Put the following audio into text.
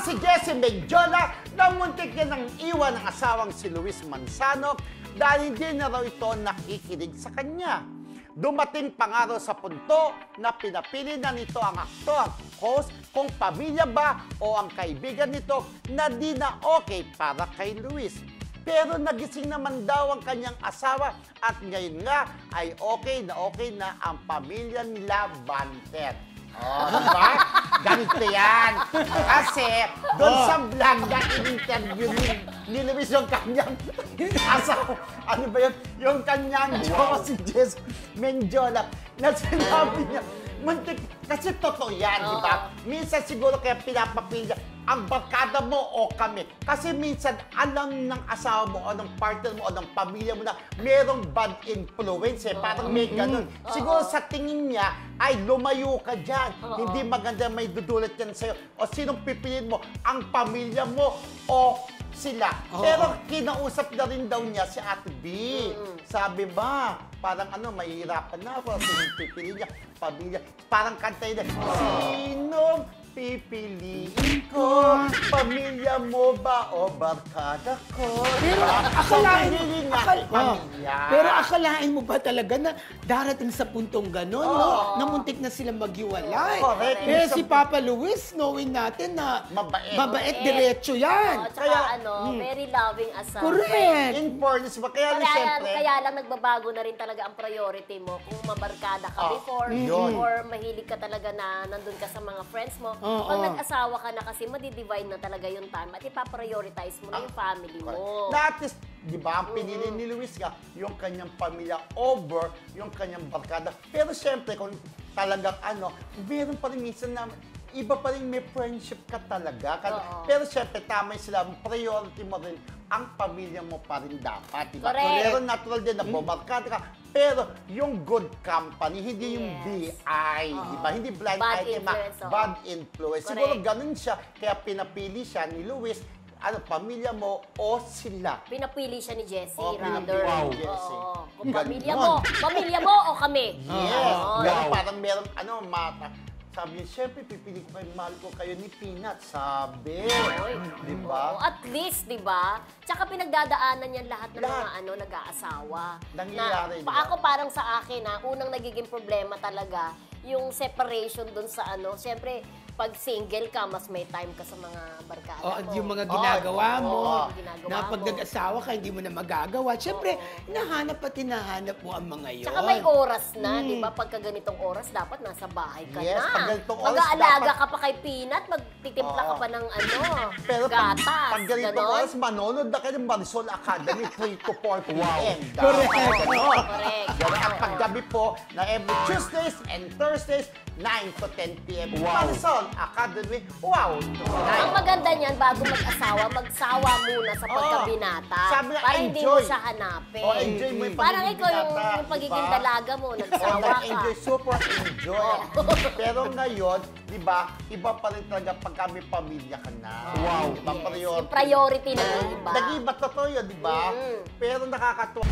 si Jessie Mendiola na muntik niya ng iwan ng asawang si Luis Manzano dahil hindi na raw ito nakikinig sa kanya. Dumating pa nga raw sa punto na pinapili na nito ang aktor, host, kung pamilya ba o ang kaibigan nito na di na okay para kay Luis. Pero nagising naman daw ang kanyang asawa at ngayon nga ay okay na ang pamilya nila Banter. Oh, diba? Ganito yan. Kasi doon sa vlog na in-interview ni Luis yung kanyang asawa. Ano ba yun? Yung kanyang jowa si Jessie Mendiola na sinabi niya, muntik, kasi totoo yan, di ba? Minsan siguro kaya pinapapilya ang barkada mo o kami. Kasi minsan alam ng asawa mo o ng partner mo o ng pamilya mo na merong bad influence eh. Parang may ganun. Siguro sa tingin niya ay lumayo ka dyan. Hindi maganda may dudulot yan sa'yo. O sinong pipiliin mo? Ang pamilya mo o sila. Pero kinausap na rin daw niya si Ate B. Sabi ba, parang mahihirapan na ako. Sinong pipiliin niya? Pamilya. Parang kanta yun. Sinong pipiliin ko? Pamilya mo ba o barkada ko? Pero akalain mo ba talaga na darating sa puntong gano'n, no? Na muntik na sila maghiwalay. Correct. Si Papa Luis, knowing natin na mabait, diretso yan. Tsaka very loving asawa. Correct. In fairness ba? Kaya lang nagbabago na rin talaga ang priority mo. Kung mabarkada ka before, or mahilig ka talaga na nandun ka sa mga friends mo. Pag nag-asawa ka na kasi, madi-divide na talaga yung time at ipaprioritize mo na yung family mo. At least, di ba, ang pinili ni Luis nga, yung kanyang pamilya over yung kanyang barkada. Pero syempre, kung talagang meron pa rin minsan na iba pa rin may friendship ka talaga. Pero syempre, tama sila, priority mo rin ang pamilya mo pa rin dapat. Diba? Pero natural din na bumarkada ka. Pero yung good company, hindi yung BI. Diba? Hindi blind item, bad influence. Siguro ganun siya. Kaya pinapili siya ni Luis, pamilya mo o sila. Pinapili siya ni Jessie, rather. Wow. Kung pamilya mo o kami. Yes. Parang meron, mata. Sabi niya, syempre, pipili ko kayo, mahal ko kayo ni Peanut. Sabi. Di ba? At least, di ba? Tsaka pinagdadaanan niyan lahat ng mga nag-aasawa. Nangyayari. Ako parang sa akin, unang nagiging problema talaga, yung separation dun sa syempre, pag single ka, mas may time ka sa mga barkada mo. At yung mga ginagawa mo, na pag nag-asawa ka, hindi mo na magagawa. Siyempre, hinahanap at hinahanap mo ang mga yun. Tsaka may oras na, di ba? Pagka ganitong oras, dapat nasa bahay ka na. Pag ganitong oras, mag-aalaga ka pa kay Peanut, magtitimpla ka pa ng pero gatas. Pag ganitong oras, manonood na kayo ng Marisol Academy 3 to 4 p.m. Correct. At paggabi po, na every Tuesdays and Thursdays, 9 to 10 p.m. Marisol Academy. Wow! Ang maganda niyan, bago mag-asawa, magsawa muna sa pagkabinata. Para hindi mo siya hanapin. Enjoy mo yung parang ikaw yung pagiging dalaga mo, nagsawa ka. Enjoy, super enjoy. Pero ngayon, di ba, iba pa rin talaga pag kami pamilya ka na. Wow! Yung priority na iba. Nag-iba, totoo yun, di ba? Pero nakakatuwa.